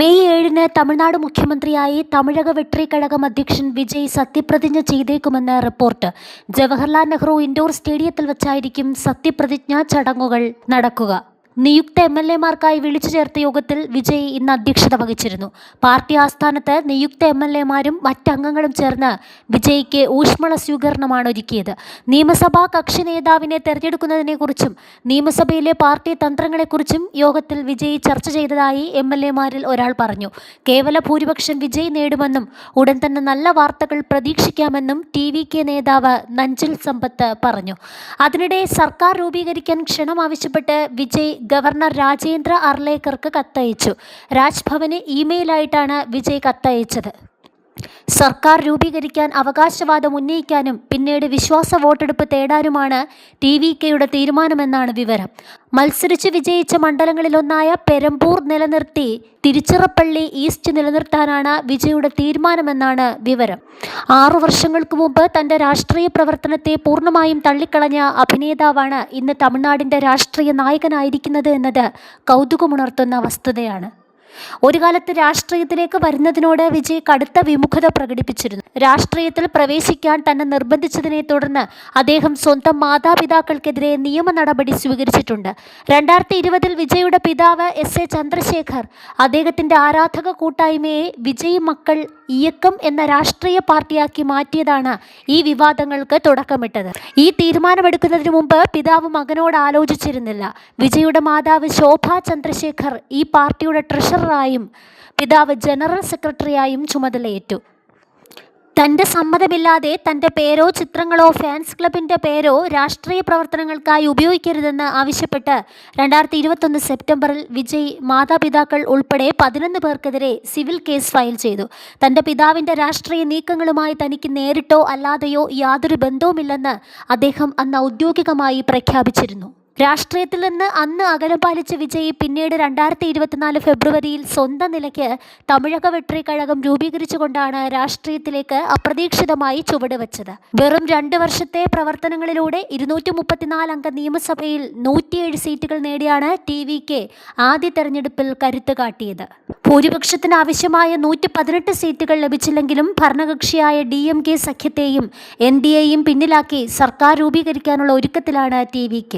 May 7-ന് Tamil Nadu മുഖ്യമന്ത്രിയായി തമിഴക വെട്രിക്കഴകം അധ്യക്ഷൻ വിജയ് സത്യപ്രതിജ്ഞ ചെയ്തേക്കുമെന്ന് റിപ്പോർട്ട്. ജവഹർലാൽ നെഹ്റു ഇൻഡോർ സ്റ്റേഡിയത്തിൽ വച്ചായിരിക്കും സത്യപ്രതിജ്ഞാ ചടങ്ങുകൾ നടക്കുക. നിയുക്ത MLA-മാർക്കായി വിളിച്ചു ചേർത്ത യോഗത്തിൽ വിജയ് ഇന്ന് അധ്യക്ഷത വഹിച്ചിരുന്നു. പാർട്ടി ആസ്ഥാനത്ത് നിയുക്ത MLA-മാരും മറ്റംഗങ്ങളും ചേർന്ന് വിജയ്ക്ക് ഊഷ്മള സ്വീകരണമാണ് ഒരുക്കിയത്. നിയമസഭാ കക്ഷി നേതാവിനെ തെരഞ്ഞെടുക്കുന്നതിനെക്കുറിച്ചും നിയമസഭയിലെ പാർട്ടി തന്ത്രങ്ങളെക്കുറിച്ചും യോഗത്തിൽ വിജയ് ചർച്ച ചെയ്തതായി MLA-മാരിൽ ഒരാൾ പറഞ്ഞു. കേവല ഭൂരിപക്ഷം വിജയ് നേടുമെന്നും ഉടൻ തന്നെ നല്ല വാർത്തകൾ പ്രതീക്ഷിക്കാമെന്നും TVK നേതാവ് നഞ്ചിൽ സമ്പത്ത് പറഞ്ഞു. അതിനിടെ സർക്കാർ രൂപീകരിക്കാൻ ക്ഷണം ആവശ്യപ്പെട്ട് വിജയ് ഗവർണർ രാജേന്ദ്ര അർലേക്കർക്ക് കത്തയച്ചു. രാജ്ഭവന് ഇമെയിലായിട്ടാണ് വിജയ് കത്തയച്ചത്. സർക്കാർ രൂപീകരിക്കാൻ അവകാശവാദം ഉന്നയിക്കാനും പിന്നീട് വിശ്വാസ വോട്ടെടുപ്പ് തേടാനുമാണ് TVKയുടെ തീരുമാനമെന്നാണ് വിവരം. മത്സരിച്ച് വിജയിച്ച മണ്ഡലങ്ങളിലൊന്നായ പെരമ്പൂർ നിലനിർത്തി തിരുച്ചിറപ്പള്ളി ഈസ്റ്റ് നിലനിർത്താനാണ് വിജയുടെ തീരുമാനമെന്നാണ് വിവരം. 6 വർഷങ്ങൾക്ക് മുമ്പ് തൻ്റെ രാഷ്ട്രീയ പ്രവർത്തനത്തെ പൂർണ്ണമായും തള്ളിക്കളഞ്ഞ അഭിനേതാവാണ് ഇന്ന് തമിഴ്നാടിൻ്റെ രാഷ്ട്രീയ നായകനായിരിക്കുന്നത് എന്നത് കൗതുകമുണർത്തുന്ന വസ്തുതയാണ്. ഒരു കാലത്ത് രാഷ്ട്രീയത്തിലേക്ക് വരുന്നതിനോട് വിജയ് കടുത്ത വിമുഖത പ്രകടിപ്പിച്ചിരുന്നു. രാഷ്ട്രീയത്തിൽ പ്രവേശിക്കാൻ തന്നെ നിർബന്ധിച്ചതിനെ തുടർന്ന് അദ്ദേഹം സ്വന്തം മാതാപിതാക്കൾക്കെതിരെ നിയമ നടപടി സ്വീകരിച്ചിട്ടുണ്ട്. 2020-ൽ വിജയുടെ പിതാവ് SA ചന്ദ്രശേഖർ അദ്ദേഹത്തിൻ്റെ ആരാധക കൂട്ടായ്മയെ വിജയ് മക്കൾ ഇയക്കം എന്ന രാഷ്ട്രീയ പാർട്ടിയാക്കി മാറ്റിയതാണ് ഈ വിവാദങ്ങൾക്ക് തുടക്കമിട്ടത്. ഈ തീരുമാനമെടുക്കുന്നതിന് മുമ്പ് പിതാവ് മകനോട് ആലോചിച്ചിരുന്നില്ല. വിജയുടെ മാതാവ് ശോഭ ചന്ദ്രശേഖർ ഈ പാർട്ടിയുടെ ട്രഷററായും പിതാവ് ജനറൽ സെക്രട്ടറിയായും ചുമതലയേറ്റു. തൻ്റെ സമ്മതമില്ലാതെ തൻ്റെ പേരോ ചിത്രങ്ങളോ ഫാൻസ് ക്ലബിൻ്റെ പേരോ രാഷ്ട്രീയ പ്രവർത്തനങ്ങൾക്കായി ഉപയോഗിക്കരുതെന്ന് ആവശ്യപ്പെട്ട് 2021 സെപ്റ്റംബറിൽ വിജയ് മാതാപിതാക്കൾ ഉൾപ്പെടെ 11 പേർക്കെതിരെ സിവിൽ കേസ് ഫയൽ ചെയ്തു. തൻ്റെ പിതാവിൻ്റെ രാഷ്ട്രീയ നീക്കങ്ങളുമായി തനിക്ക് നേരിട്ടോ അല്ലാതെയോ യാതൊരു ബന്ധവുമില്ലെന്ന് അദ്ദേഹം അന്ന് ഔദ്യോഗികമായി പ്രഖ്യാപിച്ചിരുന്നു. രാഷ്ട്രീയത്തിൽ നിന്ന് അന്ന് അകലം പാലിച്ച വിജയ് പിന്നീട് 2024 ഫെബ്രുവരിയിൽ സ്വന്തം നിലയ്ക്ക് തമിഴക വെട്രിക്കഴകം രൂപീകരിച്ചുകൊണ്ടാണ് രാഷ്ട്രീയത്തിലേക്ക് അപ്രതീക്ഷിതമായി ചുവടുവെച്ചത്. വെറും 2 വർഷത്തെ പ്രവർത്തനങ്ങളിലൂടെ 234 അംഗ നിയമസഭയിൽ 107 സീറ്റുകൾ നേടിയാണ് TVK ആദ്യ തെരഞ്ഞെടുപ്പിൽ കരുത്ത് കാട്ടിയത്. ഭൂരിപക്ഷത്തിന് ആവശ്യമായ 118 സീറ്റുകൾ ലഭിച്ചില്ലെങ്കിലും ഭരണകക്ഷിയായ DMK സഖ്യത്തെയും NDAയും പിന്നിലാക്കി സർക്കാർ രൂപീകരിക്കാനുള്ള ഒരുക്കത്തിലാണ് TVK.